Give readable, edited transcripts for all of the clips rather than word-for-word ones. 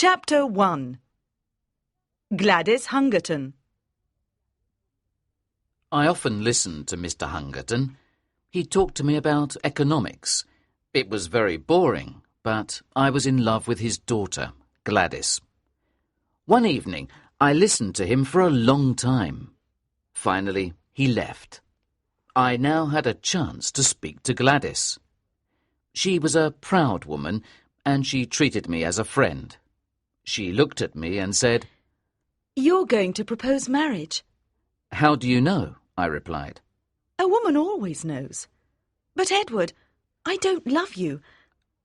Chapter 1. Gladys Hungerton. I often listened to Mr. Hungerton. He talked to me about economics. It was very boring, but I was in love with his daughter, Gladys. One evening, I listened to him for a long time. Finally, he left. I now had a chance to speak to Gladys. She was a proud woman, and she treated me as a friend. She looked at me and said, "You're going to propose marriage." "How do you know?" I replied. A woman always knows. But Edward, I don't love you.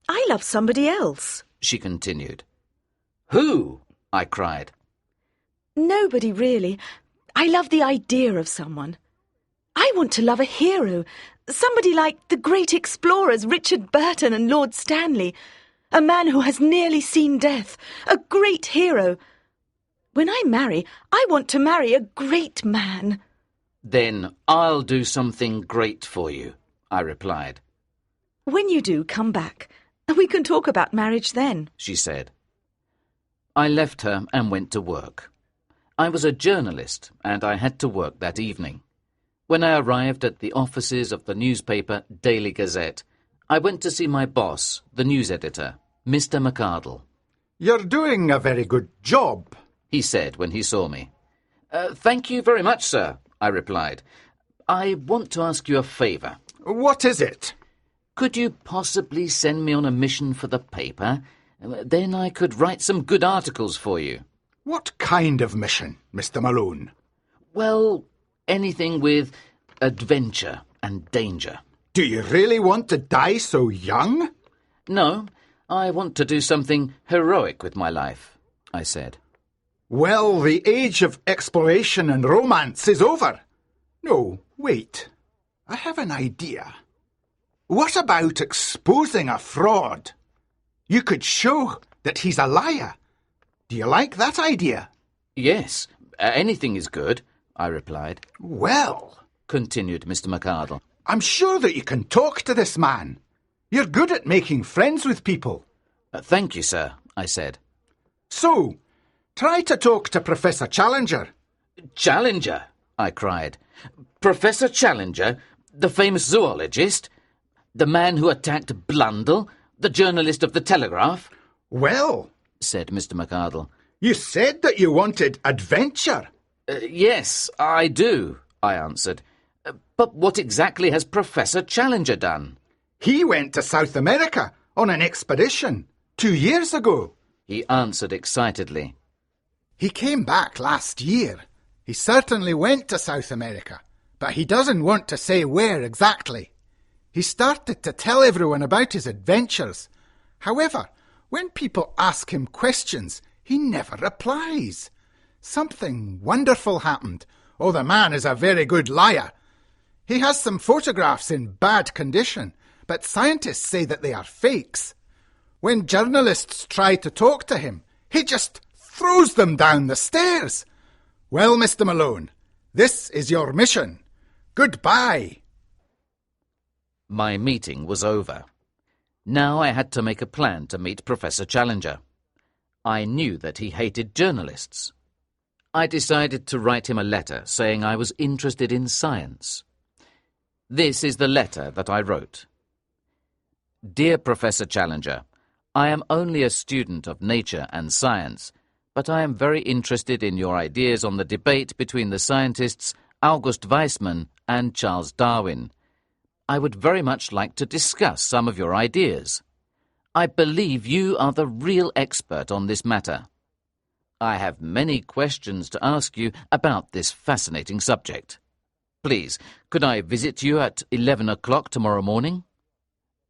I love somebody else, she continued. "Who?" I cried. Nobody really. I love the idea of someone. I want to love a hero, somebody like the great explorers Richard Burton and Lord Stanley, a man who has nearly seen death, a great hero. When I marry, I want to marry a great man. "Then I'll do something great for you," I replied. When you do, come back. We can talk about marriage then, she said. I left her and went to work. I was a journalist, and I had to work that evening. When I arrived at the offices of the newspaper Daily Gazette, I went to see my boss, the news editor, Mr. McArdle. "You're doing a very good job," he said when he saw me. Thank you very much, sir," I replied. "I want to ask you a favour." "What is it?" "Could you possibly send me on a mission for the paper? Then I could write some good articles for you." "What kind of mission, Mr. Malone?" "Well, anything with adventure and danger." "Do you really want to die so young?" "No, I want to do something heroic with my life," I said. "Well, the age of exploration and romance is over. No, wait. I have an idea. What about exposing a fraud? You could show that he's a liar. Do you like that idea?" "Yes, anything is good," I replied. "Well," continued Mr. McArdle, "I'm sure that you can talk to this man. You're good at making friends with people." Thank you, sir," I said. "So, try to talk to Professor Challenger." "Challenger?" I cried. "Professor Challenger, the famous zoologist? The man who attacked Blundell, the journalist of the Telegraph?" "Well," said Mr. McArdle, "you said that you wanted adventure." Yes, I do," I answered. "But what exactly has Professor Challenger done?" "He went to South America on an expedition 2 years ago." he answered excitedly. "He came back last year. He certainly went to South America, but he doesn't want to say where exactly. He started to tell everyone about his adventures. However, when people ask him questions, he never replies. Something wonderful happened. Oh, the man is a very good liar. He has some photographs in bad condition, but scientists say that they are fakes. When journalists try to talk to him, he just throws them down the stairs. Well, Mr. Malone, this is your mission. Goodbye." My meeting was over. Now I had to make a plan to meet Professor Challenger. I knew that he hated journalists. I decided to write him a letter saying I was interested in science. This is the letter that I wrote. "Dear Professor Challenger, I am only a student of nature and science, but I am very interested in your ideas on the debate between the scientists August Weismann and Charles Darwin. I would very much like to discuss some of your ideas. I believe you are the real expert on this matter. I have many questions to ask you about this fascinating subject. Please, could I visit you at 11 o'clock tomorrow morning?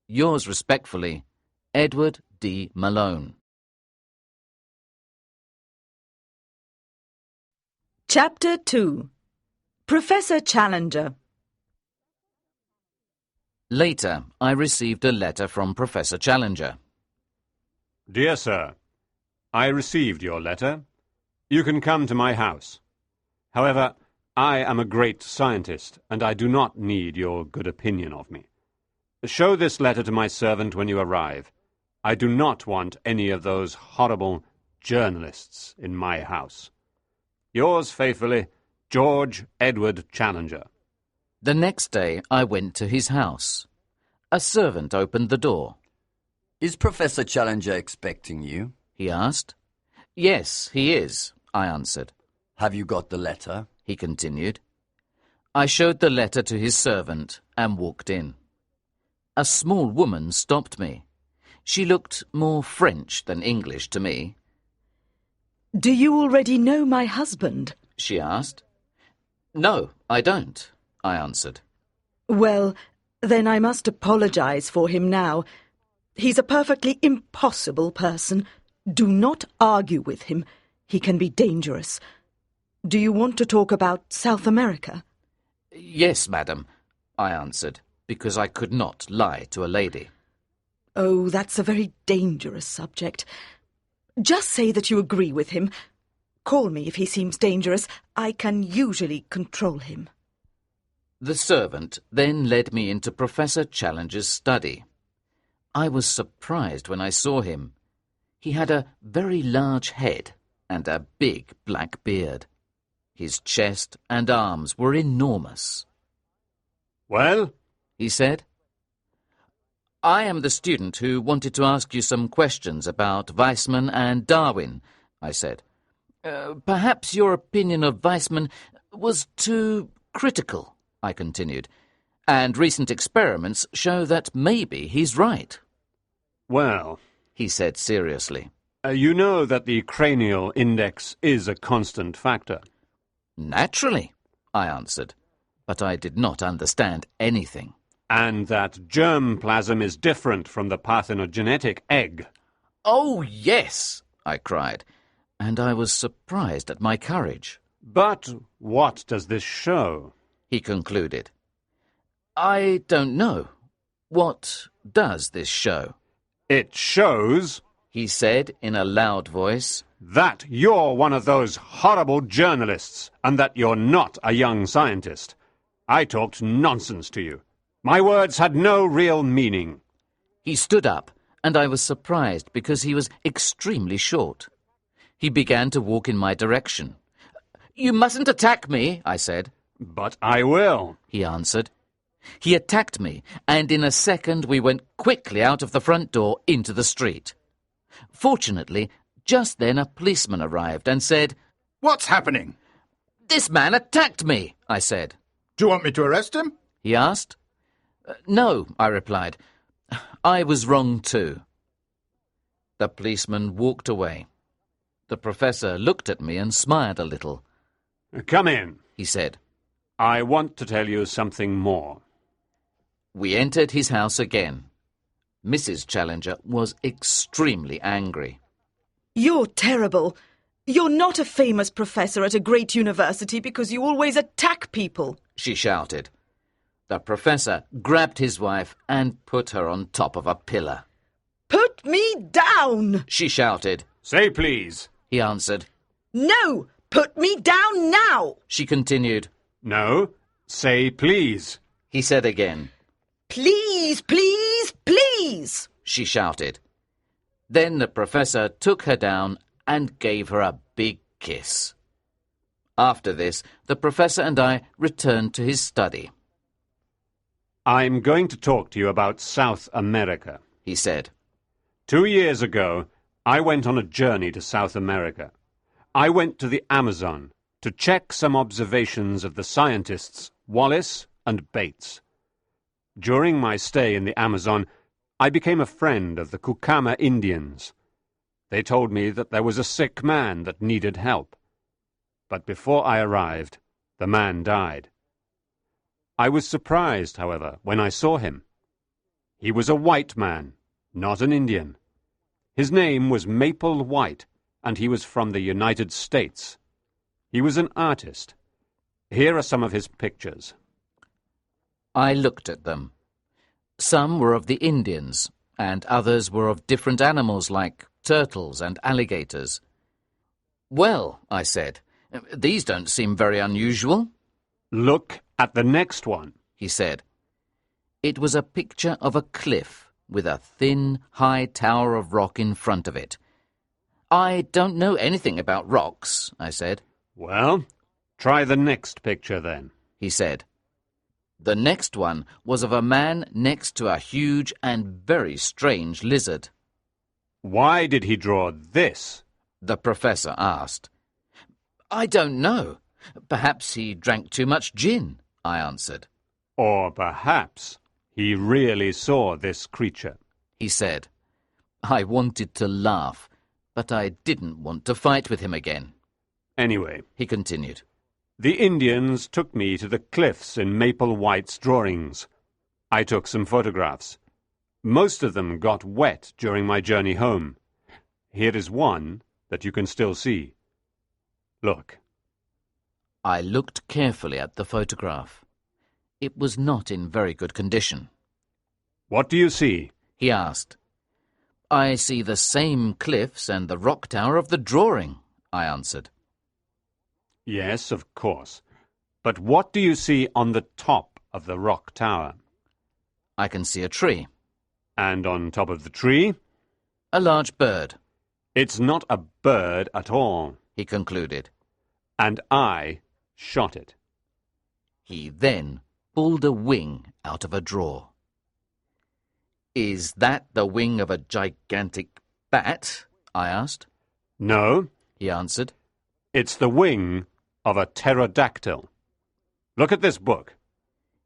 Yours respectfully, Edward D. Malone." Chapter 2. Professor Challenger. Later, I received a letter from Professor Challenger. Dear Sir, I received your letter. You can come to my house. However, I am a great scientist, and I do not need your good opinion of me. Show this letter to my servant when you arrive. I do not want any of those horrible journalists in my house. Yours faithfully, George Edward Challenger. The next day I went to his house. A servant opened the door. Is Professor Challenger expecting you? He asked. Yes, he is, I answered. Have you got the letter? He continued. I showed the letter to his servant and walked in. A small woman stopped me. She looked more French than English to me. Do you already know my husband? She asked. No, I don't, I answered. Well, then I must apologize for him now. He's a perfectly impossible person. Do not argue with him. He can be dangerous. Do you want to talk about South America? Yes, madam, I answered, because I could not lie to a lady. Oh, that's a very dangerous subject. Just say that you agree with him. Call me if he seems dangerous. I can usually control him. The servant then led me into Professor Challenger's study. I was surprised when I saw him. He had a very large head and a big black beard. His chest and arms were enormous. Well? He said. I am the student who wanted to ask you some questions about Weismann and Darwin, I said. Perhaps your opinion of Weismann was too critical, I continued, and recent experiments show that maybe he's right. Well, he said seriously. You know that the cranial index is a constant factor. Naturally, I answered, but I did not understand anything. And that germplasm is different from the parthenogenetic egg. Oh, yes, I cried, and I was surprised at my courage. But what does this show? He concluded. I don't know. What does this show? It shows, he said in a loud voice, that you're one of those horrible journalists and that you're not a young scientist. I talked nonsense to you. My words had no real meaning. He stood up, and I was surprised because he was extremely short. He began to walk in my direction. You mustn't attack me, I said. But I will, he answered. He attacked me, and in a second we went quickly out of the front door into the street. Fortunately, just then a policeman arrived and said, What's happening? This man attacked me, I said. Do you want me to arrest him? He asked. No, I replied. I was wrong too. The policeman walked away. The professor looked at me and smiled a little. Come in, he said. I want to tell you something more. We entered his house again. Mrs. Challenger was extremely angry. You're terrible. You're not a famous professor at a great university because you always attack people, she shouted. The professor grabbed his wife and put her on top of a pillar. Put me down, she shouted. Say please, he answered. No, put me down now, she continued. No, say please, he said again. Please, please, please, she shouted. Then the professor took her down and gave her a big kiss. After this, the professor and I returned to his study. I'm going to talk to you about South America, he said. 2 years ago, I went on a journey to South America. I went to the Amazon to check some observations of the scientists Wallace and Bates. During my stay in the Amazon, I became a friend of the Cucama Indians. They told me that there was a sick man that needed help. But before I arrived, the man died. I was surprised, however, when I saw him. He was a white man, not an Indian. His name was Maple White, and he was from the United States. He was an artist. Here are some of his pictures. I looked at them. Some were of the Indians, and others were of different animals like turtles and alligators. Well, I said, these don't seem very unusual. Look at the next one, he said. It was a picture of a cliff with a thin, high tower of rock in front of it. I don't know anything about rocks, I said. Well, try the next picture then, he said. The next one was of a man next to a huge and very strange lizard. Why did he draw this? The professor asked. I don't know. Perhaps he drank too much gin, I answered. Or perhaps he really saw this creature, he said. I wanted to laugh, but I didn't want to fight with him again. Anyway, he continued, the Indians took me to the cliffs in Maple White's drawings. I took some photographs. Most of them got wet during my journey home. Here is one that you can still see. Look. I looked carefully at the photograph. It was not in very good condition. What do you see? He asked. I see the same cliffs and the rock tower of the drawing, I answered. Yes, of course. But what do you see on the top of the rock tower? I can see a tree. And on top of the tree? A large bird. It's not a bird at all, he concluded. And I shot it. He then pulled a wing out of a drawer. Is that the wing of a gigantic bat? I asked. No, he answered. It's the wing of a pterodactyl. Look at this book.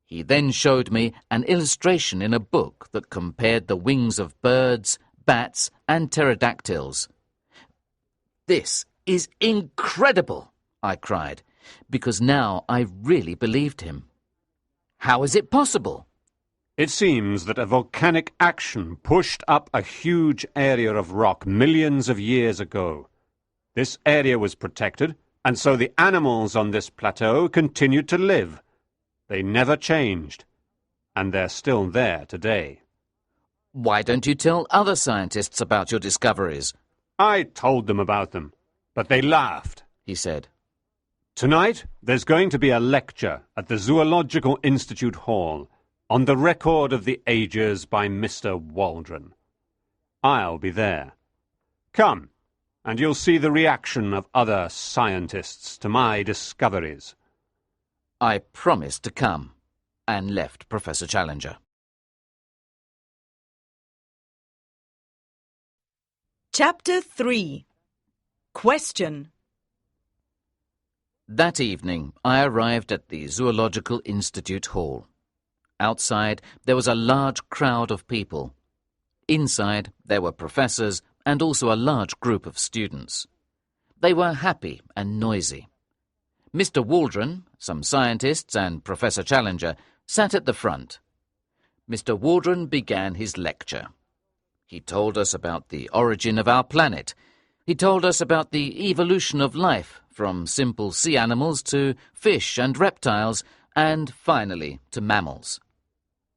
He then showed me an illustration in a book that compared the wings of birds, bats, and pterodactyls. This is incredible, I cried, because now I really believed him. How is it possible? It seems that a volcanic action pushed up a huge area of rock millions of years ago. This area was protected, and so the animals on this plateau continued to live. They never changed, and they're still there today. Why don't you tell other scientists about your discoveries? I told them about them, but they laughed, he said. Tonight, there's going to be a lecture at the Zoological Institute Hall on the record of the ages by Mr. Waldron. I'll be there. Come, and you'll see the reaction of other scientists to my discoveries. I promised to come, and left Professor Challenger. Chapter 3. Question. That evening, I arrived at the Zoological Institute Hall. Outside, there was a large crowd of people. Inside, there were professors and also a large group of students. They were happy and noisy. Mr. Waldron, some scientists, and Professor Challenger sat at the front. Mr. Waldron began his lecture. He told us about the origin of our planet. He told us about the evolution of life, from simple sea animals to fish and reptiles, and finally to mammals.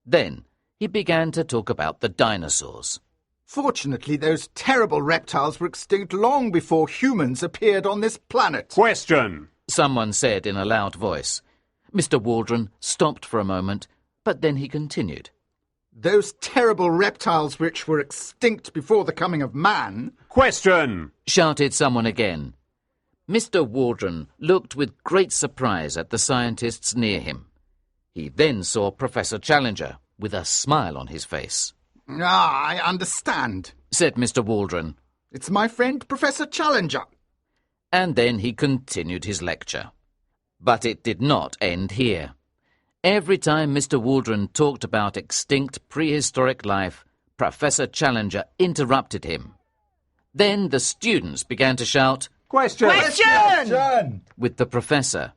Then he began to talk about the dinosaurs. Fortunately, those terrible reptiles were extinct long before humans appeared on this planet. Question! Someone said in a loud voice. Mr. Waldron stopped for a moment, but then he continued. Those terrible reptiles which were extinct before the coming of man... Question! Shouted someone again. Mr. Waldron looked with great surprise at the scientists near him. He then saw Professor Challenger with a smile on his face. Ah, I understand, said Mr. Waldron. It's my friend Professor Challenger. And then he continued his lecture. But it did not end here. Every time Mr. Waldron talked about extinct prehistoric life, Professor Challenger interrupted him. Then the students began to shout, Question! Question! with the professor.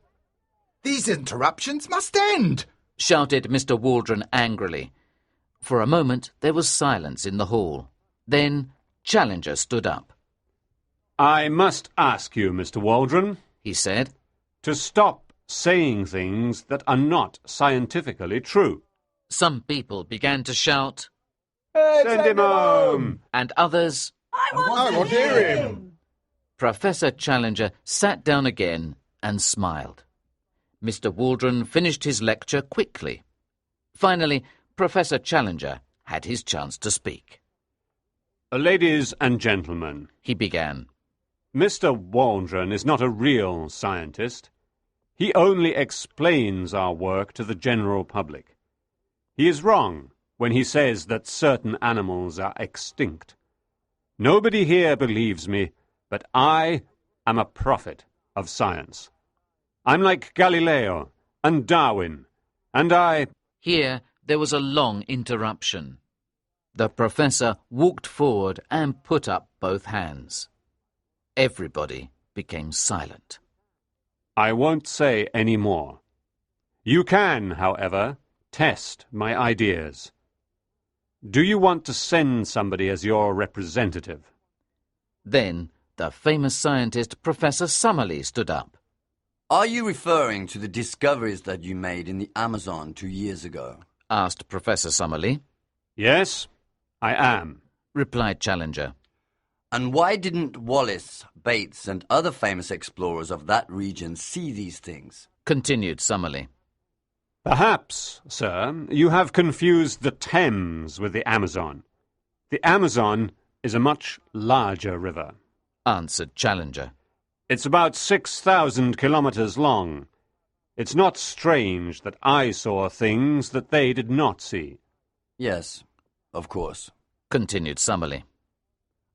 These interruptions must end, shouted Mr. Waldron angrily. For a moment there was silence in the hall. Then Challenger stood up. I must ask you, Mr. Waldron, he said, to stop saying things that are not scientifically true. Some people began to shout, Send him home! and others, I want to hear him. Professor Challenger sat down again and smiled. Mr. Waldron finished his lecture quickly. Finally, Professor Challenger had his chance to speak. Ladies and gentlemen, He began. Mr. Waldron is not a real scientist. He only explains our work to the general public. He is wrong when he says that certain animals are extinct. Nobody here believes me, but I am a prophet of science. I'm like Galileo and Darwin, and I... Here there was a long interruption. The professor walked forward and put up both hands. Everybody became silent. I won't say any more. You can, however, test my ideas. Do you want to send somebody as your representative? Then the famous scientist Professor Summerlee stood up. Are you referring to the discoveries that you made in the Amazon 2 years ago? Asked Professor Summerlee. Yes, I am, replied Challenger. And why didn't Wallace, Bates, and other famous explorers of that region see these things? Continued Summerlee. Perhaps, sir, you have confused the Thames with the Amazon. The Amazon is a much larger river, answered Challenger. It's about 6,000 kilometers long. It's not strange that I saw things that they did not see. Yes, of course, continued Summerlee.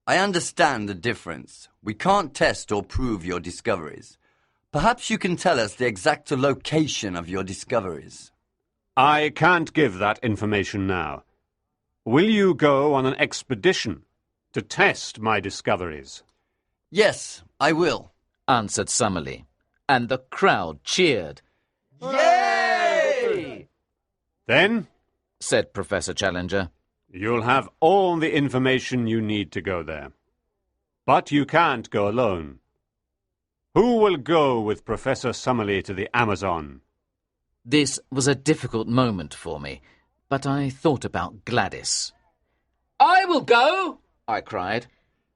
I understand the difference. We can't test or prove your discoveries. Perhaps you can tell us the exact location of your discoveries. I can't give that information now. Will you go on an expedition to test my discoveries? Yes, I will, answered Summerlee, and the crowd cheered. Yay! Then, said Professor Challenger, you'll have all the information you need to go there. But you can't go alone. Who will go with Professor Summerlee to the Amazon? This was a difficult moment for me, but I thought about Gladys. I will go, I cried.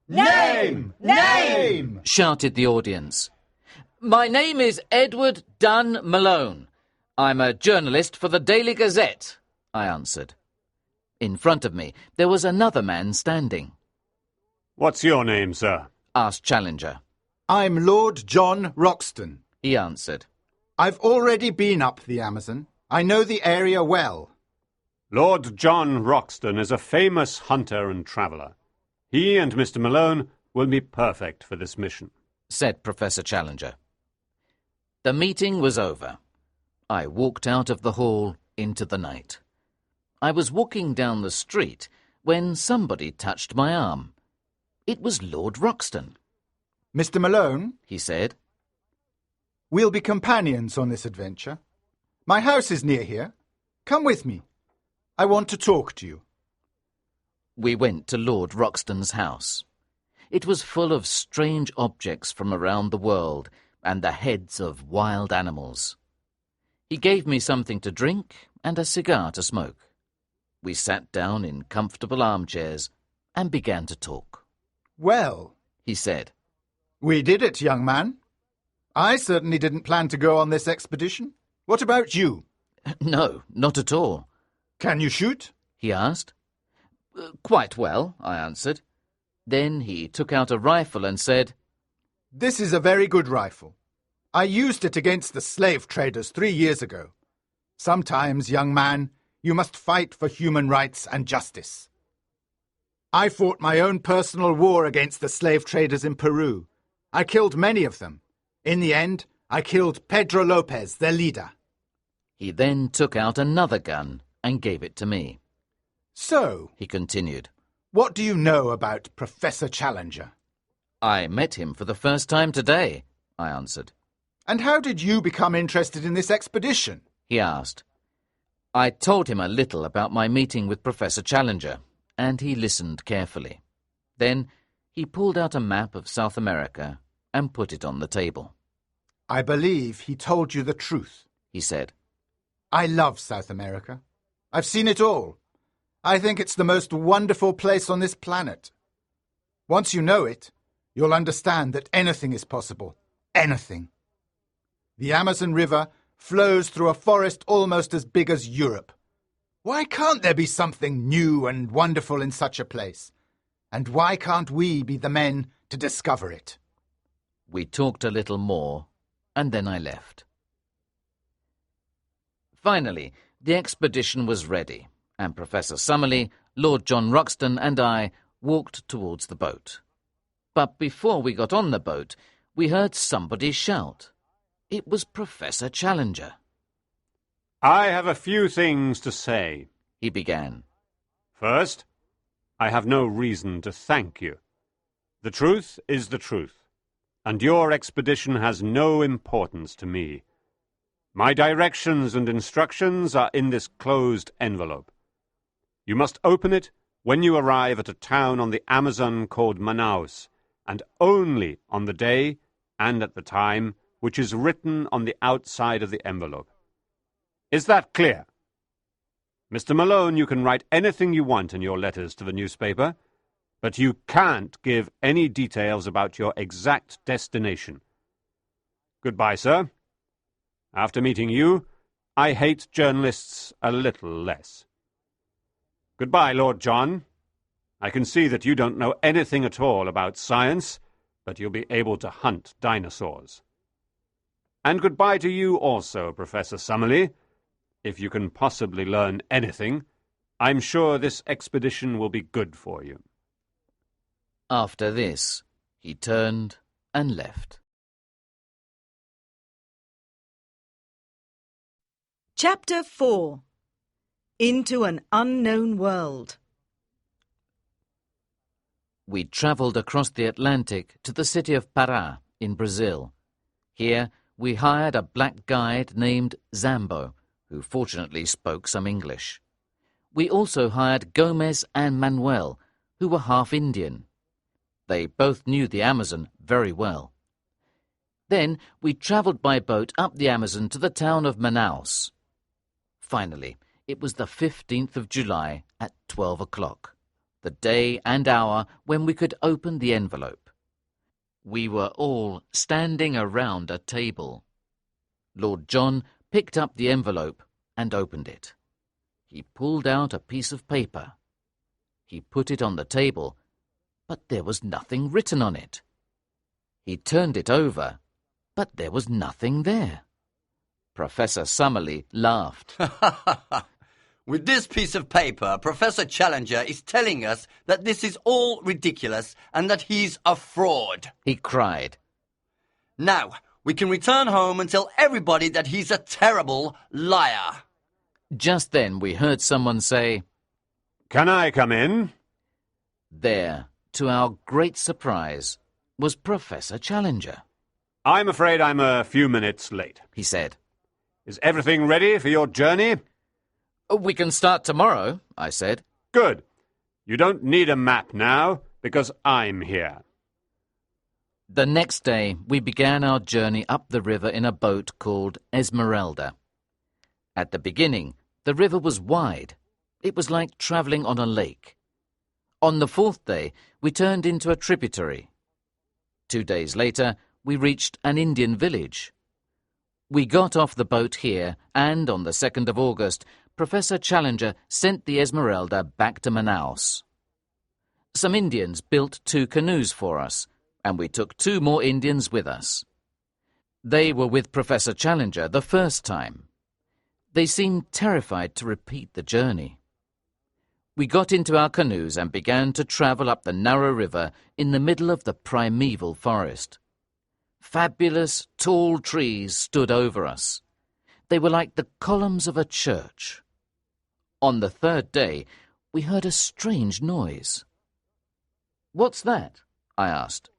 Name! Name! Shouted the audience. My name is Edward Malone. I'm a journalist for the Daily Gazette, I answered. In front of me, there was another man standing. What's your name, sir? Asked Challenger. I'm Lord John Roxton, he answered. I've already been up the Amazon. I know the area well. Lord John Roxton is a famous hunter and traveller. He and Mr. Malone will be perfect for this mission, said Professor Challenger. The meeting was over. I walked out of the hall into the night. I was walking down the street when somebody touched my arm. It was Lord Roxton. Mr. Malone, he said, we'll be companions on this adventure. My house is near here. Come with me. I want to talk to you. We went to Lord Roxton's house. It was full of strange objects from around the world and the heads of wild animals. He gave me something to drink and a cigar to smoke. We sat down in comfortable armchairs and began to talk. Well, he said, we did it, young man. I certainly didn't plan to go on this expedition. What about you? No, not at all. Can you shoot? He asked. Quite well, I answered. Then he took out a rifle and said, This is a very good rifle. I used it against the slave traders 3 years ago. Sometimes, young man, you must fight for human rights and justice. I fought my own personal war against the slave traders in Peru. I killed many of them. In the end, I killed Pedro Lopez, their leader. He then took out another gun and gave it to me. So, he continued, what do you know about Professor Challenger? I met him for the first time today, I answered. And how did you become interested in this expedition? He asked. I told him a little about my meeting with Professor Challenger, and he listened carefully. Then he pulled out a map of South America and put it on the table. I believe he told you the truth, he said. I love South America. I've seen it all. I think it's the most wonderful place on this planet. Once you know it, you'll understand that anything is possible. Anything. The Amazon River flows through a forest almost as big as Europe. Why can't there be something new and wonderful in such a place? And why can't we be the men to discover it? We talked a little more, and then I left. Finally, the expedition was ready, and Professor Summerlee, Lord John Roxton, and I walked towards the boat. But before we got on the boat, we heard somebody shout. It was Professor Challenger. I have a few things to say, He began. First, I have no reason to thank you. The truth is the truth, and your expedition has no importance to me. My directions and instructions are in this closed envelope. You must open it when you arrive at a town on the Amazon called Manaus, and only on the day and at the time which is written on the outside of the envelope. Is that clear? Mr. Malone, you can write anything you want in your letters to the newspaper, but you can't give any details about your exact destination. Goodbye, sir. After meeting you, I hate journalists a little less. Goodbye, Lord John. I can see that you don't know anything at all about science, but you'll be able to hunt dinosaurs. And goodbye to you also, Professor Summerlee. If you can possibly learn anything, I'm sure this expedition will be good for you. After this, he turned and left. Chapter 4. Into an Unknown World. We travelled across the Atlantic to the city of Pará in Brazil. Here we hired a black guide named Zambo, who fortunately spoke some English. We also hired Gomez and Manuel, who were half Indian. They both knew the Amazon very well. Then we travelled by boat up the Amazon to the town of Manaus. Finally, it was the 15th of July at 12 o'clock, the day and hour when we could open the envelope. We were all standing around a table. Lord John picked up the envelope and opened it. He pulled out a piece of paper. He put it on the table, but there was nothing written on it. He turned it over, but there was nothing there. Professor Summerlee laughed. With this piece of paper, Professor Challenger is telling us that this is all ridiculous and that he's a fraud. He cried. Now, we can return home and tell everybody that he's a terrible liar. Just then we heard someone say, Can I come in? There, to our great surprise, was Professor Challenger. I'm afraid I'm a few minutes late, He said. Is everything ready for your journey? We can start tomorrow, I said. Good. You don't need a map now, because I'm here. The next day we began our journey up the river in a boat called Esmeralda. At the beginning, the river was wide. It was like travelling on a lake. On the 4th day, we turned into a tributary. 2 days later, we reached an Indian village. We got off the boat here, and on the 2nd of August, Professor Challenger sent the Esmeralda back to Manaus. Some Indians built 2 canoes for us, and we took 2 more Indians with us. They were with Professor Challenger the first time. They seemed terrified to repeat the journey. We got into our canoes and began to travel up the narrow river in the middle of the primeval forest. Fabulous, tall trees stood over us. They were like the columns of a church. On the 3rd day, we heard a strange noise. "What's that?" I asked.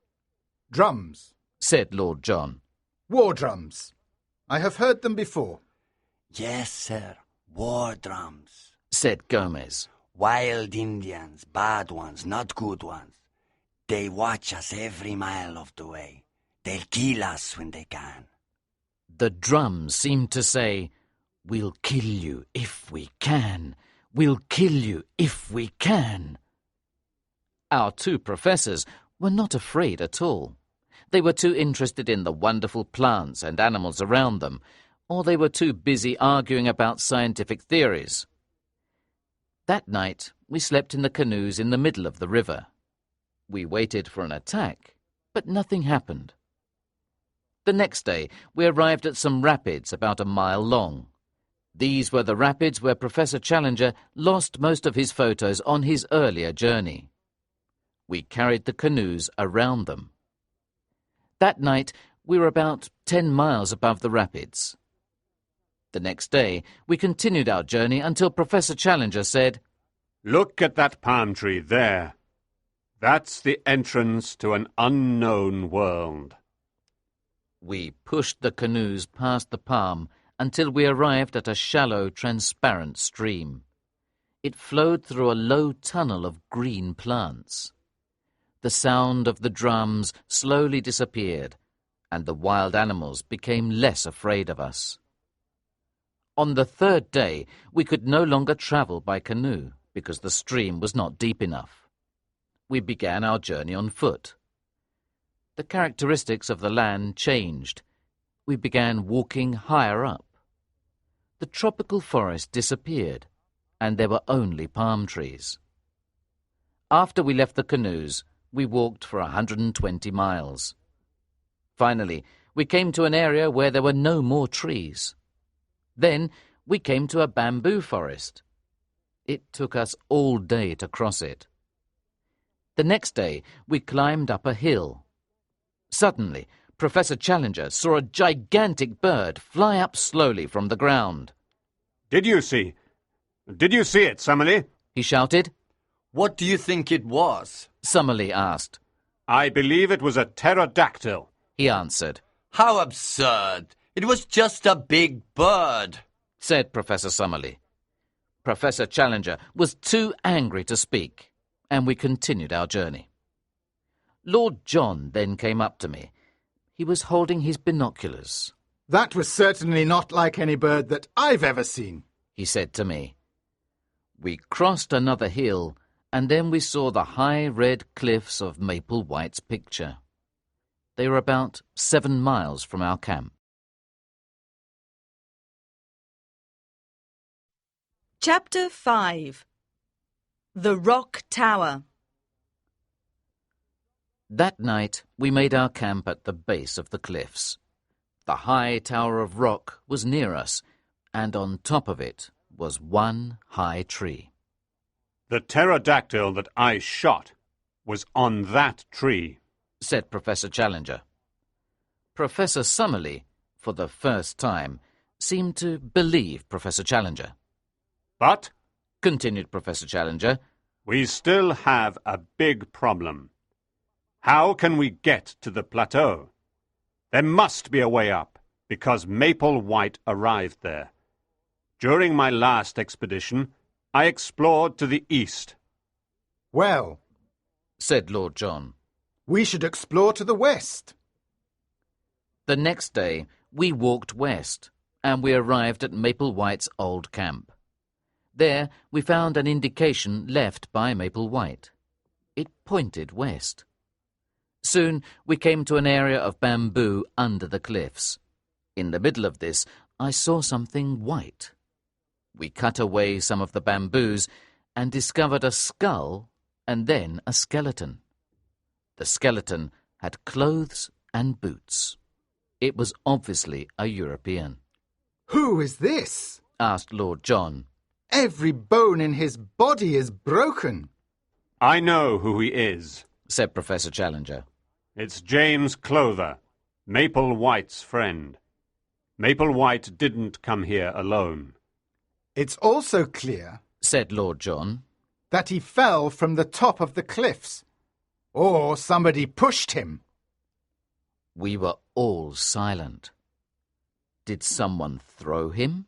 Drums, Said Lord John. war drums. I have heard them before. Yes, sir, war drums. Said Gomez. Wild Indians, bad ones, not good ones. They watch us every mile of the way. They'll kill us when they can. The drums seemed to say, "We'll kill you if we can. We'll kill you if we can." Our 2 professors were not afraid at all. They were too interested in the wonderful plants and animals around them, or they were too busy arguing about scientific theories. That night, we slept in the canoes in the middle of the river. We waited for an attack, but nothing happened. The next day, we arrived at some rapids about a mile long. These were the rapids where Professor Challenger lost most of his photos on his earlier journey. We carried the canoes around them. That night, we were about 10 miles above the rapids. The next day, we continued our journey until Professor Challenger said, Look at that palm tree there. That's the entrance to an unknown world. We pushed the canoes past the palm until we arrived at a shallow, transparent stream. It flowed through a low tunnel of green plants. The sound of the drums slowly disappeared, and the wild animals became less afraid of us. On the third day, we could no longer travel by canoe because the stream was not deep enough. We began our journey on foot. The characteristics of the land changed. We began walking higher up. The tropical forest disappeared, and there were only palm trees. After we left the canoes, we walked for 120 miles. Finally, we came to an area where there were no more trees. Then we came to a bamboo forest. It took us all day to cross it. The next day, we climbed up a hill. Suddenly, Professor Challenger saw a gigantic bird fly up slowly from the ground. Did you see it, Summerlee? He shouted. What do you think it was? Summerlee asked. I believe it was a pterodactyl, He answered. How absurd! It was just a big bird, said Professor Summerlee. Professor Challenger was too angry to speak, and we continued our journey. Lord John then came up to me. He was holding his binoculars. That was certainly not like any bird that I've ever seen, he said to me. We crossed another hill, and then we saw the high red cliffs of Maple White's picture. They were about 7 miles from our camp. Chapter 5. The Rock Tower. That night we made our camp at the base of the cliffs. The high tower of rock was near us, and on top of it was one high tree. The pterodactyl that I shot was on that tree, said Professor Challenger. Professor Summerlee, for the first time, seemed to believe Professor Challenger. But, continued Professor Challenger, we still have a big problem. How can we get to the plateau? There must be a way up, because Maple White arrived there. During my last expedition, I explored to the east. Well, said Lord John, we should explore to the west. The next day, we walked west, and we arrived at Maple White's old camp. There, we found an indication left by Maple White. It pointed west. Soon, we came to an area of bamboo under the cliffs. In the middle of this, I saw something white. We cut away some of the bamboos and discovered a skull and then a skeleton. The skeleton had clothes and boots. It was obviously a European. Who is this? Asked Lord John. Every bone in his body is broken. I know who he is, said Professor Challenger. It's James Clover, Maple White's friend. Maple White didn't come here alone. It's also clear, said Lord John, that he fell from the top of the cliffs, or somebody pushed him. We were all silent. Did someone throw him?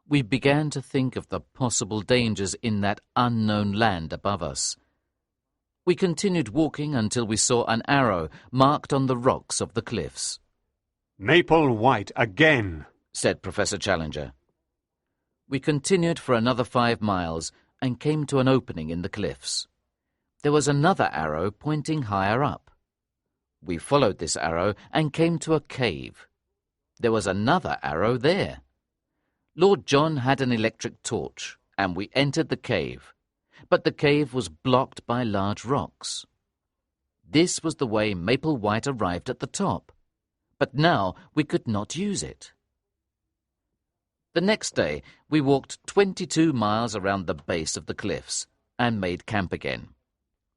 We began to think of the possible dangers in that unknown land above us. We continued walking until we saw an arrow marked on the rocks of the cliffs. Maple White again, said Professor Challenger. We continued for another 5 miles and came to an opening in the cliffs. There was another arrow pointing higher up. We followed this arrow and came to a cave. There was another arrow there. Lord John had an electric torch, and we entered the cave. But the cave was blocked by large rocks. This was the way Maple White arrived at the top. but now we could not use it. The next day, we walked 22 miles around the base of the cliffs and made camp again.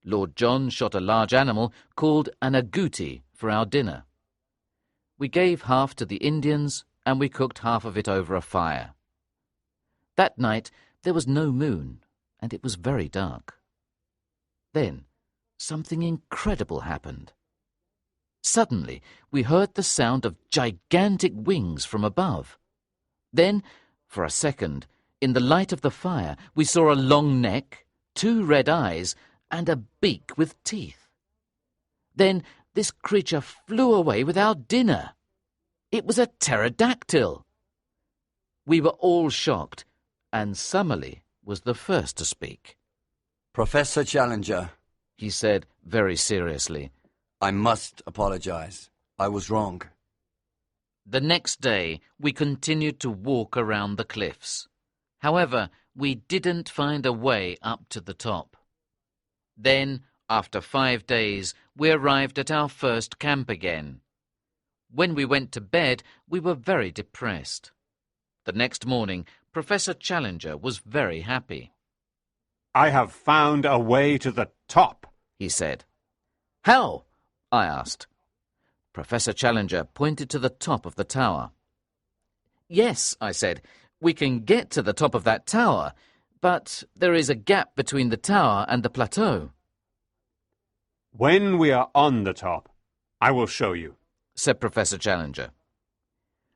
Lord John shot a large animal called an agouti for our dinner. We gave half to the Indians and we cooked half of it over a fire. That night there was no moon and it was very dark. Then something incredible happened. Suddenly we heard the sound of gigantic wings from above. Then, for a second, in the light of the fire, we saw a long neck, 2 red eyes, and a beak with teeth. Then this creature flew away with our dinner. It was a pterodactyl. We were all shocked, and Summerlee was the first to speak. Professor Challenger, He said very seriously, I must apologize. I was wrong. The next day, we continued to walk around the cliffs. However, we didn't find a way up to the top. Then, after 5 days, we arrived at our first camp again. When we went to bed, we were very depressed. The next morning, Professor Challenger was very happy. I have found a way to the top, He said. How? I asked. Professor Challenger pointed to the top of the tower. Yes, I said, we can get to the top of that tower, but there is a gap between the tower and the plateau. When we are on the top, I will show you, said Professor Challenger.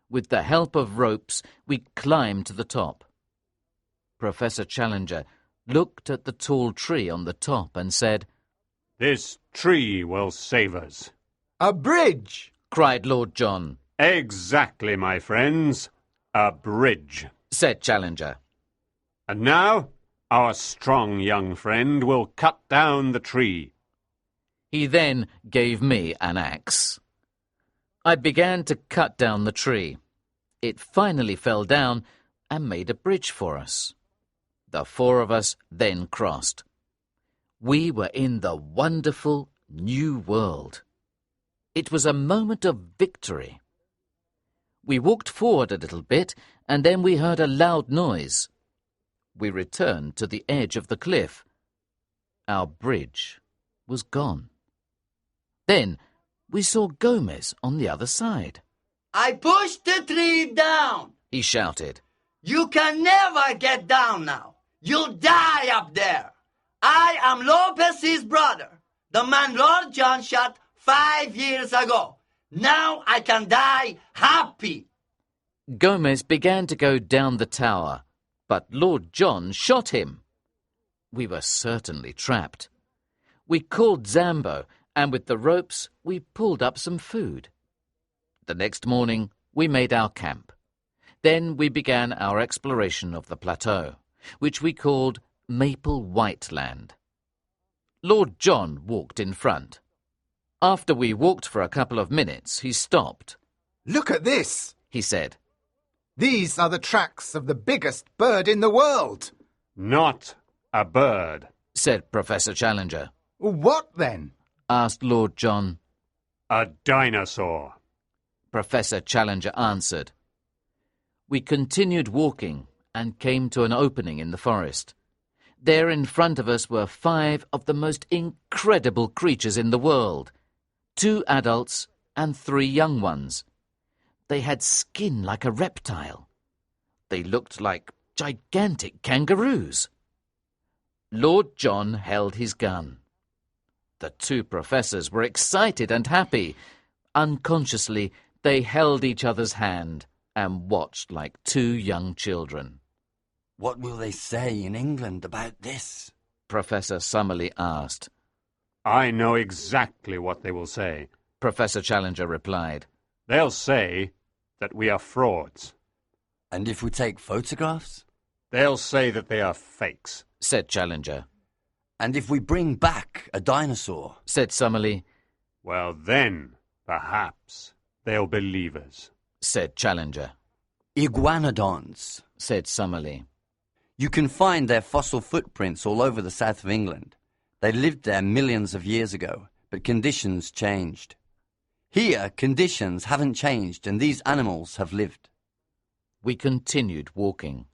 With the help of ropes, we climbed to the top. Professor Challenger looked at the tall tree on the top and said, This tree will save us. A bridge! cried Lord John. Exactly, my friends. A bridge. Said Challenger. And now, our strong young friend will cut down the tree. He then gave me an axe. I began to cut down the tree. It finally fell down and made a bridge for us. The 4 of us then crossed. We were in the wonderful new world. It was a moment of victory. We walked forward a little bit, and then we heard a loud noise. We returned to the edge of the cliff. Our bridge was gone. Then we saw Gomez on the other side. I pushed the tree down. He shouted. You can never get down now. You'll die up there. I am Lopez's brother, the man Lord John shot 5 years ago. Now I can die happy. Gomez began to go down the tower, but Lord John shot him. We were certainly trapped. We called Zambo, and with the ropes we pulled up some food. The next morning we made our camp. Then we began our exploration of the plateau, which we called Maple White Land. Lord John walked in front. After we walked for a couple of minutes, he stopped. Look at this, He said. These are the tracks of the biggest bird in the world. Not a bird, Said Professor Challenger. What then? Asked Lord John. a dinosaur. Professor Challenger answered. We continued walking and came to an opening in the forest. There in front of us were 5 of the most incredible creatures in the world, 2 adults and 3 young ones. They had skin like a reptile. They looked like gigantic kangaroos. Lord John held his gun. The 2 professors were excited and happy. Unconsciously, they held each other's hand and watched like 2 young children. What will they say in England about this? Professor Summerlee asked. I know exactly what they will say. Professor Challenger replied. They'll say that we are frauds. And if we take photographs? They'll say that they are fakes. Said Challenger. And if we bring back a dinosaur? Said Summerlee. Well, then, perhaps, they'll believe us. Said Challenger. Iguanodons, Said Summerlee. You can find their fossil footprints all over the south of England. They lived there millions of years ago, but conditions changed. Here, conditions haven't changed and these animals have lived. We continued walking.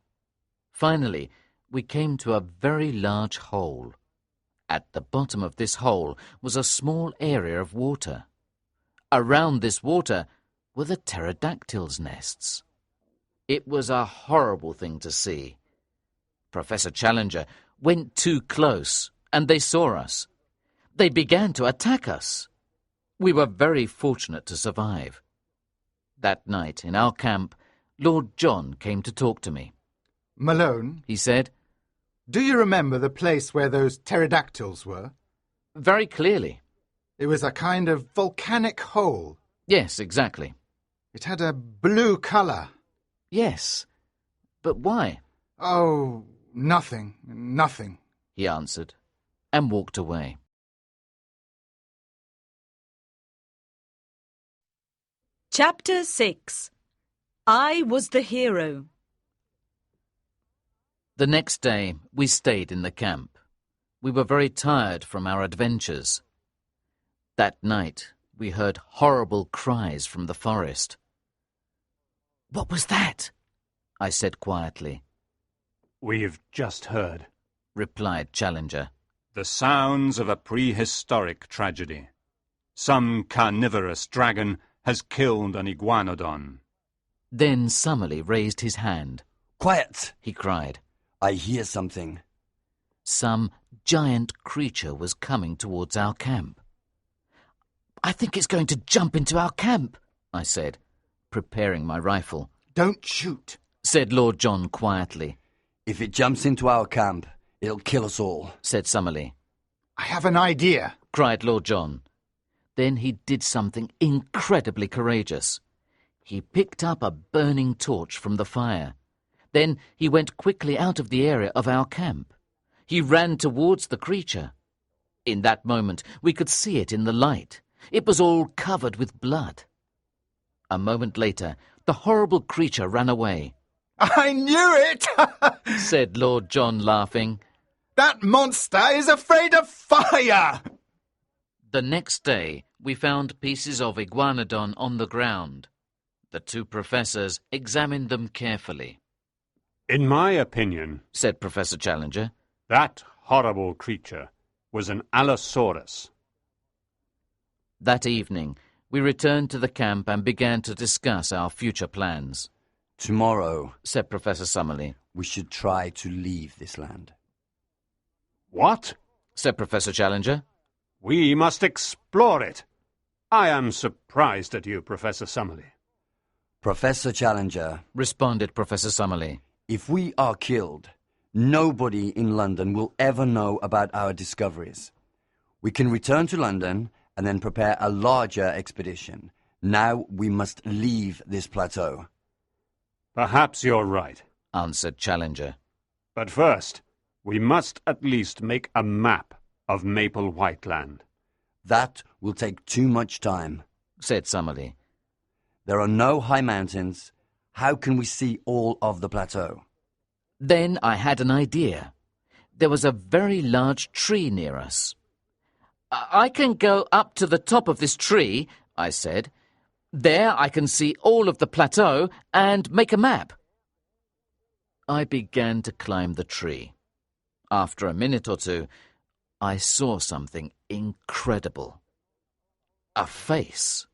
Finally, we came to a very large hole. At the bottom of this hole was a small area of water. Around this water were the pterodactyls' nests. It was a horrible thing to see. Professor Challenger went too close, and they saw us. They began to attack us. We were very fortunate to survive. That night, in our camp, Lord John came to talk to me. Malone, He said, do you remember the place where those pterodactyls were? very clearly. It was a kind of volcanic hole. Yes, exactly. It had a blue colour. Yes. But why? Oh, nothing. He answered, and walked away. Chapter 6. I was the hero. The next day, we stayed in the camp. We were very tired from our adventures. That night, we heard horrible cries from the forest. "What was that?" I said quietly. "We've just heard," replied Challenger. "the sounds of a prehistoric tragedy. Some carnivorous dragon has killed an iguanodon." Then Summerlee raised his hand. Quiet! He cried. I hear something. Some giant creature was coming towards our camp. "I think it's going to jump into our camp," I said, preparing my rifle. Don't shoot, Said Lord John quietly. If it jumps into our camp, it'll kill us all. Said Summerlee. I have an idea. Cried Lord John. Then he did something incredibly courageous. He picked up a burning torch from the fire. Then he went quickly out of the area of our camp. He ran towards the creature. In that moment, we could see it in the light. It was all covered with blood. A moment later, the horrible creature ran away. I knew it! Said Lord John, laughing. That monster is afraid of fire! The next day, we found pieces of iguanodon on the ground. The two professors examined them carefully. "In my opinion," Said Professor Challenger. "that horrible creature was an Allosaurus." That evening, we returned to the camp and began to discuss our future plans. Tomorrow, Said Professor Summerlee. we should try to leave this land. "What? Said Professor Challenger. We must explore it. I am surprised at you, Professor Summerlee." Professor Challenger, Responded Professor Summerlee. if we are killed, nobody in London will ever know about our discoveries. We can return to London and then prepare a larger expedition. Now we must leave this plateau. "Perhaps you're right. Answered Challenger. But first, we must at least make a map of Maple Whiteland." That will take too much time. Said Summerlee. There are no high mountains. How can we see all of the plateau? Then I had an idea. There was a very large tree near us. I can go up to the top of this tree," I said. "There I can see all of the plateau and make a map." I began to climb the tree. After a minute or two, I saw something incredible. A face.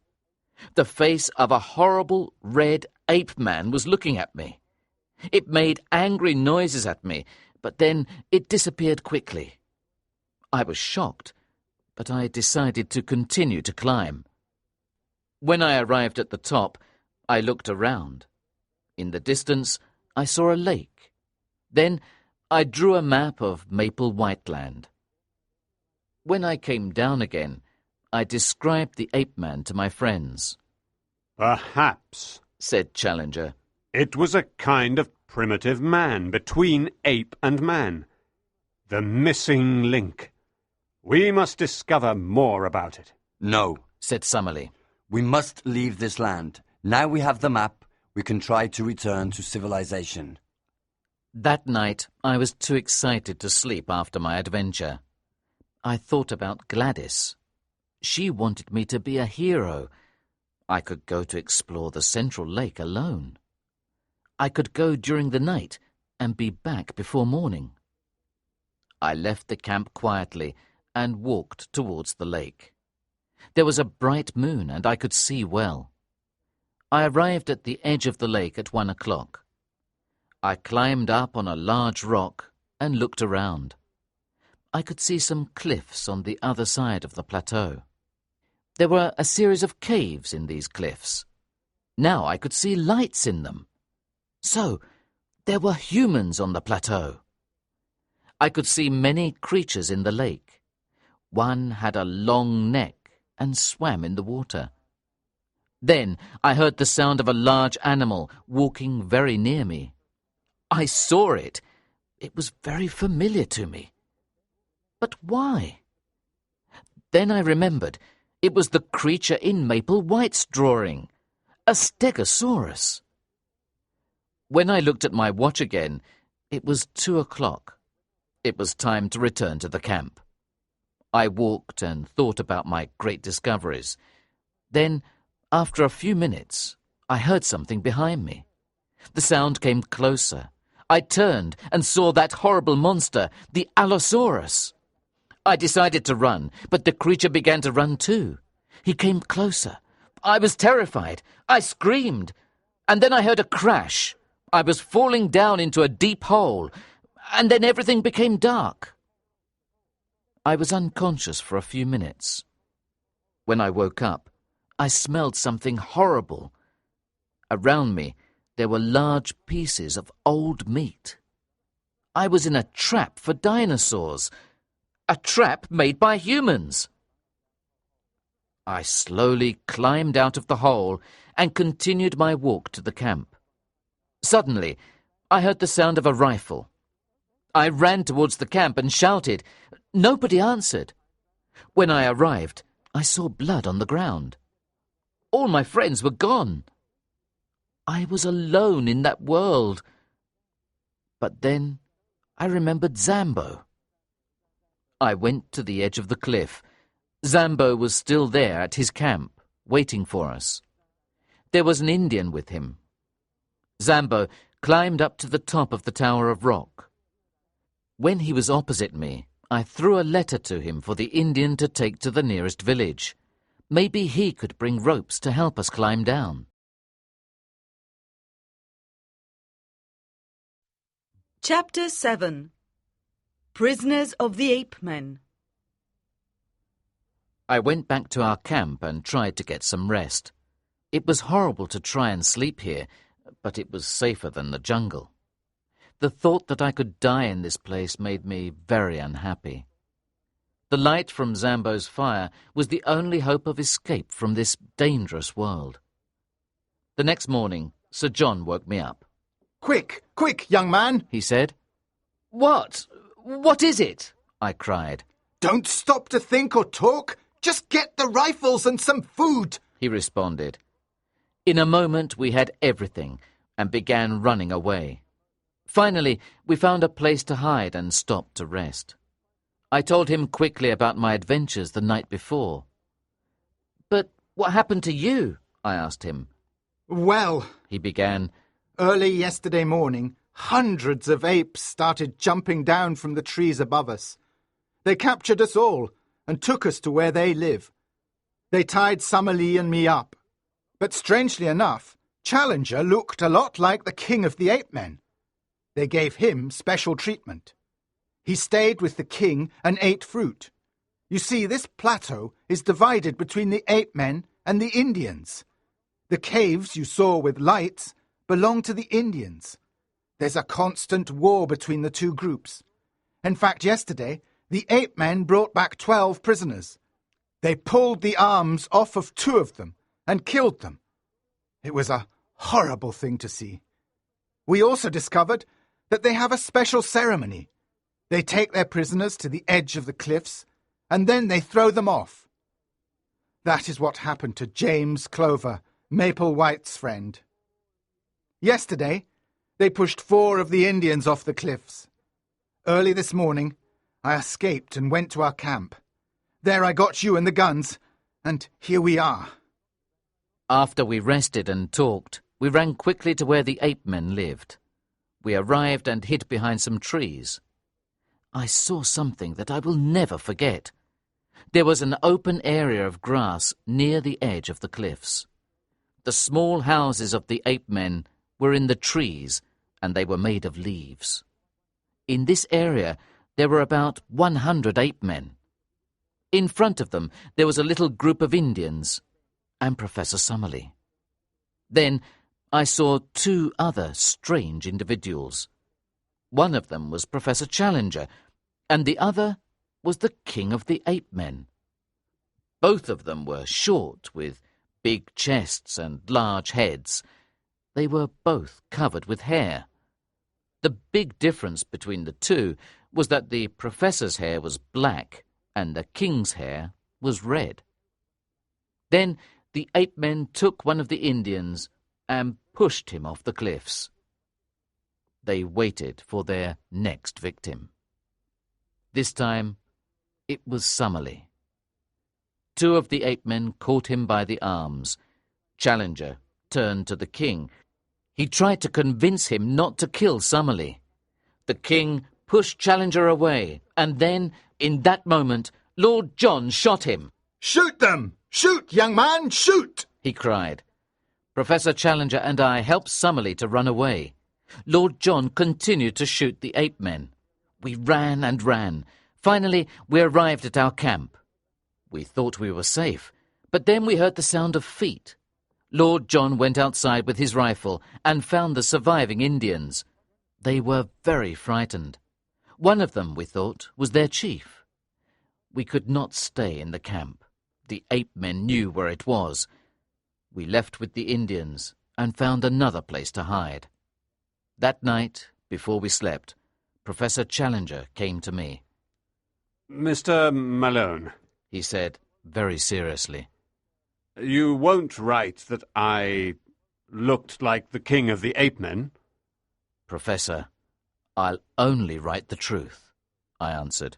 The face of a horrible red ape man was looking at me. It made angry noises at me, but then it disappeared quickly. I was shocked, but I decided to continue to climb. When I arrived at the top, I looked around. In the distance, I saw a lake. Then I drew a map of Maple Whiteland. When I came down again, I described the ape man to my friends. "Perhaps," Said Challenger. "it was a kind of primitive man between ape and man. The missing link. We must discover more about it." No, Said Summerlee. we must leave this land. Now we have the map, we can try to return to civilization. That night, I was too excited to sleep after my adventure. I thought about Gladys. She wanted me to be a hero, I could go to explore the central lake alone. I could go during the night and be back before morning. I left the camp quietly and walked towards the lake. There was a bright moon and I could see well. I arrived at the edge of the lake at 1 o'clock. I climbed up on a large rock and looked around. I could see some cliffs on the other side of the plateau. There were a series of caves in these cliffs. Now I could see lights in them. So, there were humans on the plateau. I could see many creatures in the lake. One had a long neck and swam in the water. Then I heard the sound of a large animal walking very near me. I saw it. It was very familiar to me. But why? Then I remembered it was the creature in Maple White's drawing, a stegosaurus. When I looked at my watch again, it was 2 o'clock. It was time to return to the camp. I walked and thought about my great discoveries. Then, after a few minutes, I heard something behind me. The sound came closer. I turned and saw that horrible monster, the Allosaurus. I decided to run, but the creature began to run too. He came closer. I was terrified. I screamed. And then I heard a crash. I was falling down into a deep hole, and then everything became dark. I was unconscious for a few minutes. When I woke up, I smelled something horrible. Around me, there were large pieces of old meat. I was in a trap for dinosaurs. A trap made by humans. I slowly climbed out of the hole and continued my walk to the camp. Suddenly, I heard the sound of a rifle. I ran towards the camp and shouted. Nobody answered. When I arrived, I saw blood on the ground. All my friends were gone. I was alone in that world. But then I remembered Zambo. I went to the edge of the cliff. Zambo was still there at his camp, waiting for us. There was an Indian with him. Zambo climbed up to the top of the tower of rock. When he was opposite me, I threw a letter to him for the Indian to take to the nearest village. Maybe he could bring ropes to help us climb down. Chapter 7. Prisoners of the Ape Men. I went back to our camp and tried to get some rest. It was horrible to try and sleep here, but it was safer than the jungle. The thought that I could die in this place made me very unhappy. The light from Zambo's fire was the only hope of escape from this dangerous world. The next morning, Sir John woke me up. Quick, quick, young man, he said. What? What is it? I cried. Don't stop to think or talk. Just get the rifles and some food, he responded. In a moment we had everything and began running away. Finally, we found a place to hide and stopped to rest. I told him quickly about my adventures the night before. But what happened to you? I asked him. Well, he began, early yesterday morning, hundreds of apes started jumping down from the trees above us. They captured us all and took us to where they live. They tied Summerlee and me up. But strangely enough, Challenger looked a lot like the king of the ape men. They gave him special treatment. He stayed with the king and ate fruit. You see, this plateau is divided between the ape men and the Indians. The caves you saw with lights belong to the Indians. There's a constant war between the two groups. In fact, yesterday, the ape men brought back 12 prisoners. They pulled the arms off of 2 of them and killed them. It was a horrible thing to see. We also discovered that they have a special ceremony. They take their prisoners to the edge of the cliffs, and then they throw them off. That is what happened to James Clover, Maple White's friend. Yesterday, they pushed 4 of the Indians off the cliffs. Early this morning, I escaped and went to our camp. There I got you and the guns, and here we are. After we rested and talked, we ran quickly to where the ape-men lived. We arrived and hid behind some trees. I saw something that I will never forget. There was an open area of grass near the edge of the cliffs. The small houses of the ape-men were in the trees, and they were made of leaves. In this area there were about 100 ape-men. In front of them there was a little group of Indians and Professor Summerlee. Then I saw two other strange individuals. One of them was Professor Challenger, and the other was the king of the ape-men. Both of them were short, with big chests and large heads. They were both covered with hair. The big difference between the two was that the professor's hair was black and the king's hair was red. Then the ape-men took one of the Indians and pushed him off the cliffs. They waited for their next victim. This time it was Summerlee. Two of the ape-men caught him by the arms. Challenger turned to the king. He tried to convince him not to kill Summerlee. The king pushed Challenger away, and then, in that moment, Lord John shot him. "Shoot them! Shoot, young man, shoot!" he cried. Professor Challenger and I helped Summerlee to run away. Lord John continued to shoot the ape-men. We ran and ran. Finally, we arrived at our camp. We thought we were safe, but then we heard the sound of feet. Lord John went outside with his rifle and found the surviving Indians. They were very frightened. One of them, we thought, was their chief. We could not stay in the camp. The ape-men knew where it was. We left with the Indians and found another place to hide. That night, before we slept, Professor Challenger came to me. "Mr. Malone," he said, very seriously. "you won't write that I looked like the king of the ape-men?" "Professor, I'll only write the truth," I answered.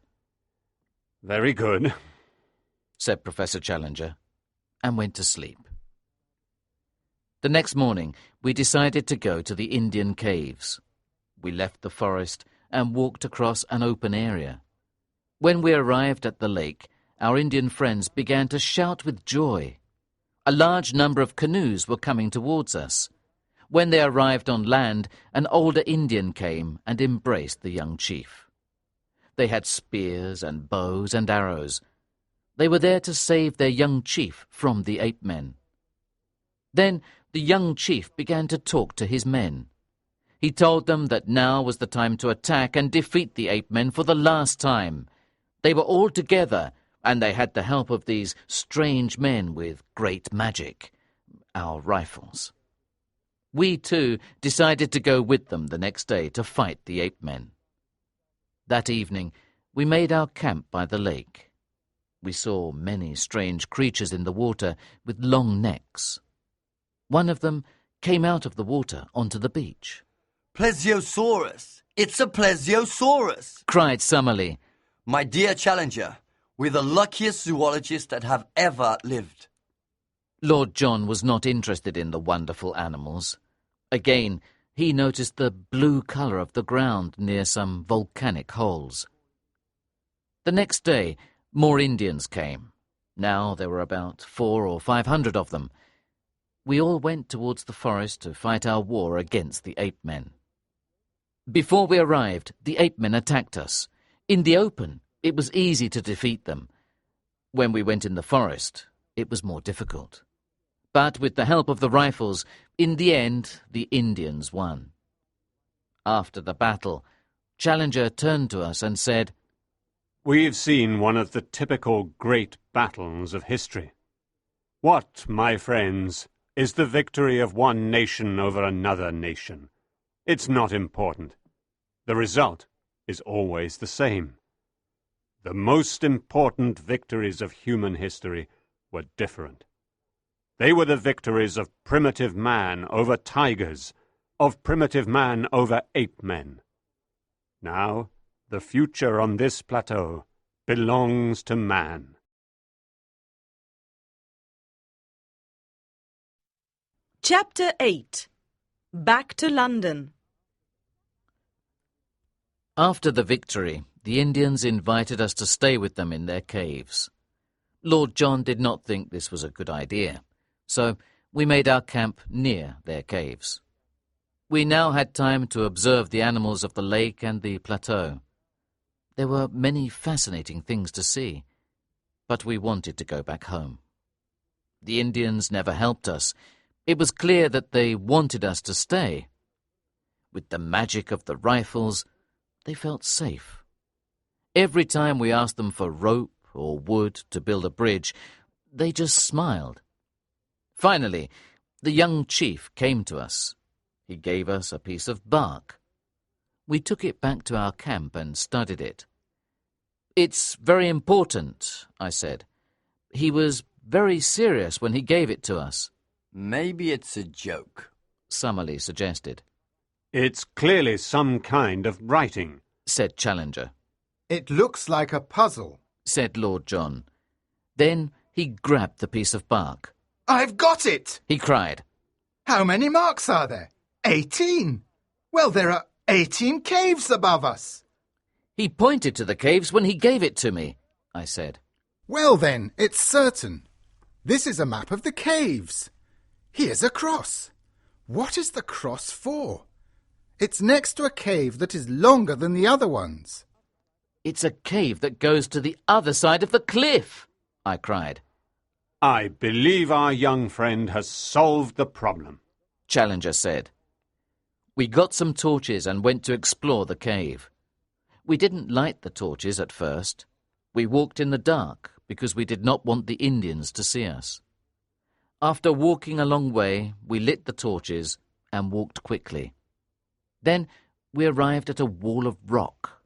"Very good," said Professor Challenger, and went to sleep. The next morning, we decided to go to the Indian caves. We left the forest and walked across an open area. When we arrived at the lake, our Indian friends began to shout with joy. A large number of canoes were coming towards us. When they arrived on land, an older Indian came and embraced the young chief. They had spears and bows and arrows. They were there to save their young chief from the ape-men. Then the young chief began to talk to his men. He told them that now was the time to attack and defeat the ape-men for the last time. They were all together, and they had the help of these strange men with great magic, our rifles. We, too, decided to go with them the next day to fight the ape-men. That evening, we made our camp by the lake. We saw many strange creatures in the water with long necks. One of them came out of the water onto the beach. Plesiosaurus! It's a plesiosaurus! Cried Summerlee. My dear Challenger, we're the luckiest zoologists that have ever lived. Lord John was not interested in the wonderful animals. Again, he noticed the blue colour of the ground near some volcanic holes. The next day, more Indians came. Now there were about 400 or 500 of them. We all went towards the forest to fight our war against the ape-men. Before we arrived, the ape-men attacked us. In the open, it was easy to defeat them. When we went in the forest, it was more difficult. But with the help of the rifles, in the end, the Indians won. After the battle, Challenger turned to us and said, "We've seen one of the typical great battles of history. What, my friends, is the victory of one nation over another nation? It's not important. The result is always the same. The most important victories of human history were different. They were the victories of primitive man over tigers, of primitive man over ape-men. Now, the future on this plateau belongs to man." Chapter 8. Back to London. After the victory, the Indians invited us to stay with them in their caves. Lord John did not think this was a good idea, so we made our camp near their caves. We now had time to observe the animals of the lake and the plateau. There were many fascinating things to see, but we wanted to go back home. The Indians never helped us. It was clear that they wanted us to stay. With the magic of the rifles, they felt safe. Every time we asked them for rope or wood to build a bridge, they just smiled. Finally, the young chief came to us. He gave us a piece of bark. We took it back to our camp and studied it. "It's very important," I said. "He was very serious when he gave it to us." Maybe it's a joke, Summerlee suggested. It's clearly some kind of writing, said Challenger. It looks like a puzzle, said Lord John. Then he grabbed the piece of bark. I've got it! He cried. How many marks are there? 18. Well, there are 18 caves above us. He pointed to the caves when he gave it to me, I said. Well then, it's certain. This is a map of the caves. Here's a cross. What is the cross for? It's next to a cave that is longer than the other ones. It's a cave that goes to the other side of the cliff, I cried. I believe our young friend has solved the problem, Challenger said. We got some torches and went to explore the cave. We didn't light the torches at first. We walked in the dark because we did not want the Indians to see us. After walking a long way, we lit the torches and walked quickly. Then we arrived at a wall of rock.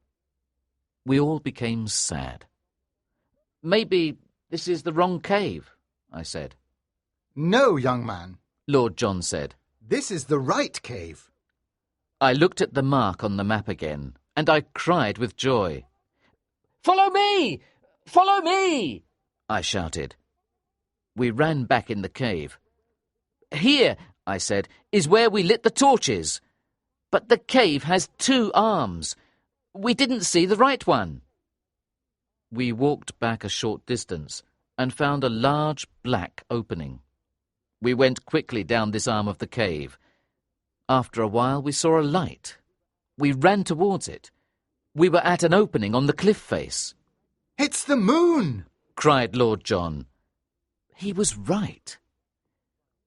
We all became sad. Maybe this is the wrong cave, I said. No, young man, Lord John said. This is the right cave. I looked at the mark on the map again, and I cried with joy. Follow me! Follow me! I shouted. We ran back in the cave. Here, I said, is where we lit the torches. But the cave has 2 arms. We didn't see the right one. We walked back a short distance and found a large black opening. We went quickly down this arm of the cave. After a while we saw a light. We ran towards it. We were at an opening on the cliff face. It's the moon! Cried Lord John. He was right.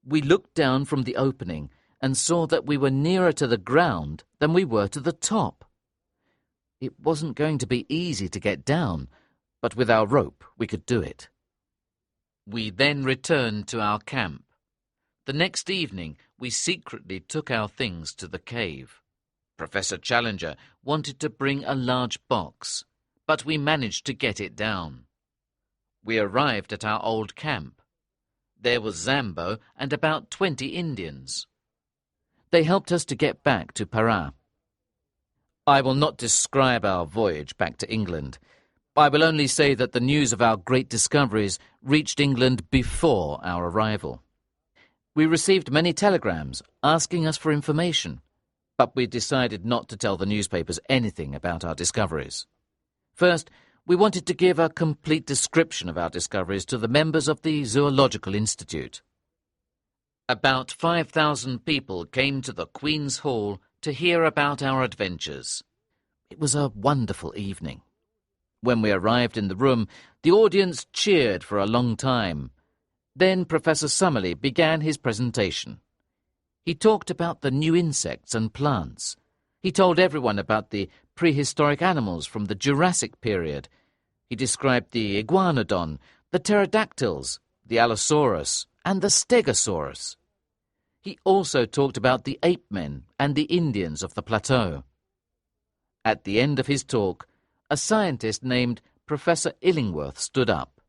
We looked down from the opening and saw that we were nearer to the ground than we were to the top. It wasn't going to be easy to get down, but with our rope we could do it. We then returned to our camp. The next evening we secretly took our things to the cave. Professor Challenger wanted to bring a large box, but we managed to get it down. We arrived at our old camp. There was Zambo and about 20 Indians. They helped us to get back to Para. I will not describe our voyage back to England. I will only say that the news of our great discoveries reached England before our arrival. We received many telegrams asking us for information, but we decided not to tell the newspapers anything about our discoveries. First, we wanted to give a complete description of our discoveries to the members of the Zoological Institute. About 5,000 people came to the Queen's Hall to hear about our adventures. It was a wonderful evening. When we arrived in the room, the audience cheered for a long time. Then Professor Summerlee began his presentation. He talked about the new insects and plants. He told everyone about the prehistoric animals from the Jurassic period. He described the iguanodon, the pterodactyls, the allosaurus, and the stegosaurus. He also talked about the ape men and the Indians of the plateau. At the end of his talk, a scientist named Professor Illingworth stood up.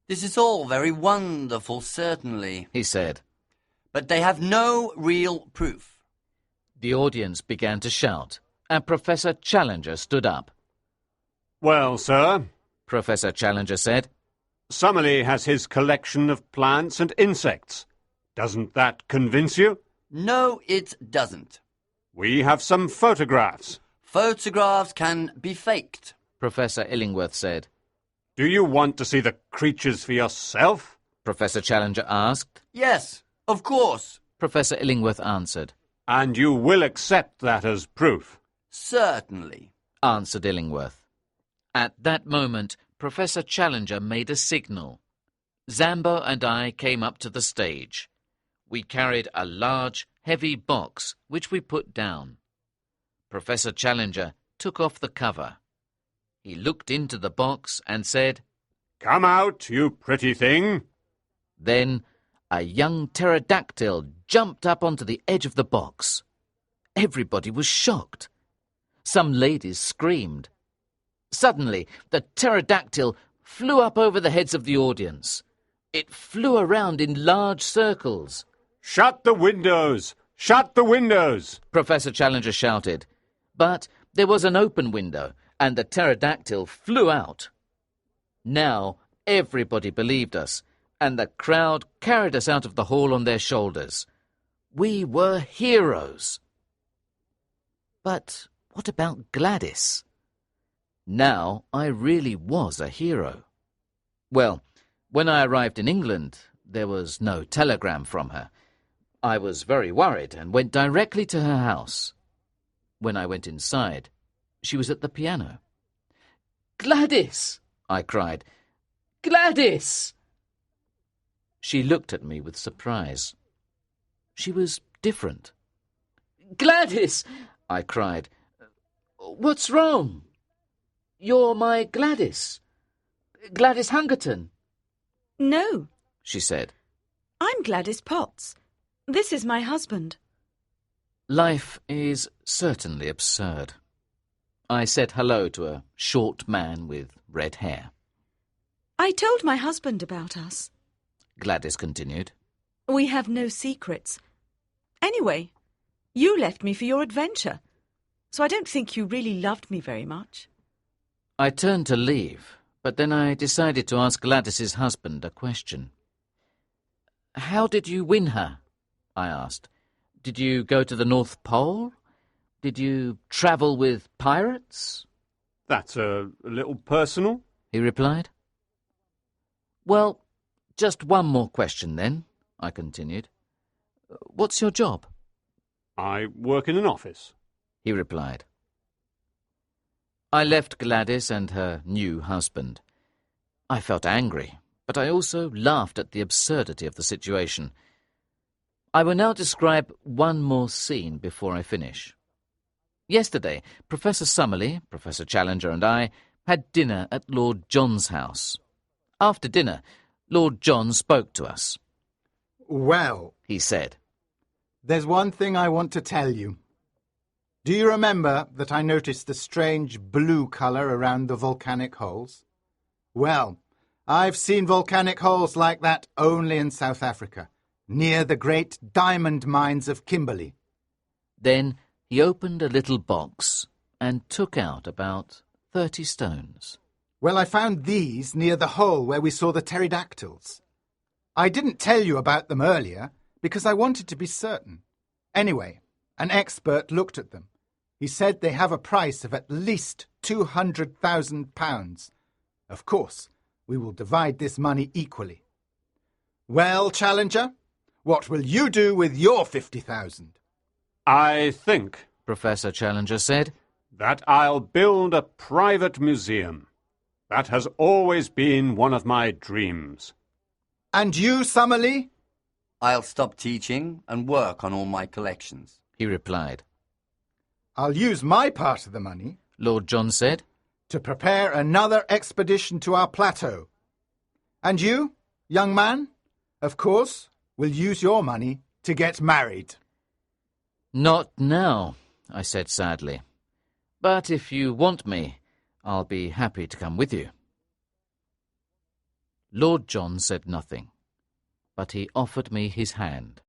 This is all very wonderful, certainly, he said. But they have no real proof. The audience began to shout, and Professor Challenger stood up. Well, sir, Professor Challenger said, Summerlee has his collection of plants and insects, Doesn't that convince you? No, it doesn't. We have some photographs. Photographs can be faked. Professor Illingworth said. Do you want to see the creatures for yourself? Professor Challenger asked. Yes, of course. Professor Illingworth answered. And you will accept that as proof? Certainly, answered Illingworth. At that moment, Professor Challenger made a signal. Zambo and I came up to the stage. We carried a large, heavy box, which we put down. Professor Challenger took off the cover. He looked into the box and said, Come out, you pretty thing. Then a young pterodactyl jumped up onto the edge of the box. Everybody was shocked. Some ladies screamed. Suddenly, the pterodactyl flew up over the heads of the audience. It flew around in large circles. Shut the windows! Shut the windows! Professor Challenger shouted. But there was an open window, and the pterodactyl flew out. Now everybody believed us, and the crowd carried us out of the hall on their shoulders. We were heroes. But what about Gladys? Now I really was a hero. Well, when I arrived in England, there was no telegram from her. I was very worried and went directly to her house. When I went inside, she was at the piano. "Gladys!" I cried. "Gladys!" She looked at me with surprise. She was different. "Gladys!" I cried. "What's wrong? You're my Gladys. Gladys Hungerton." No, she said. I'm Gladys Potts. This is my husband. Life is certainly absurd. I said hello to a short man with red hair. I told my husband about us. Gladys continued. We have no secrets. Anyway, you left me for your adventure, so I don't think you really loved me very much. I turned to leave, but then I decided to ask Gladys's husband a question. "How did you win her?" I asked. "Did you go to the North Pole? Did you travel with pirates?" That's a little personal, he replied. "Well, just one more question then," I continued. "What's your job?" I work in an office, he replied. I left Gladys and her new husband. I felt angry, but I also laughed at the absurdity of the situation. I will now describe one more scene before I finish. Yesterday, Professor Summerlee, Professor Challenger and I had dinner at Lord John's house. After dinner, Lord John spoke to us. Well, He said, there's one thing I want to tell you. Do you remember that I noticed the strange blue colour around the volcanic holes? Well, I've seen volcanic holes like that only in South Africa, near the great diamond mines of Kimberley. Then he opened a little box and took out about 30 stones. Well, I found these near the hole where we saw the pterodactyls. I didn't tell you about them earlier because I wanted to be certain. Anyway, an expert looked at them. He said they have a price of at least £200,000. Of course, we will divide this money equally. Well, Challenger, what will you do with your 50,000? I think Professor Challenger said. that I'll build a private museum. That has always been one of my dreams. And you, Summerlee? I'll stop teaching and work on all my collections. He replied. I'll use my part of the money Lord John said. to prepare another expedition to our plateau. And you, young man, of course, will use your money to get married. Not now, I said sadly. But if you want me, I'll be happy to come with you. Lord John said nothing, but he offered me his hand.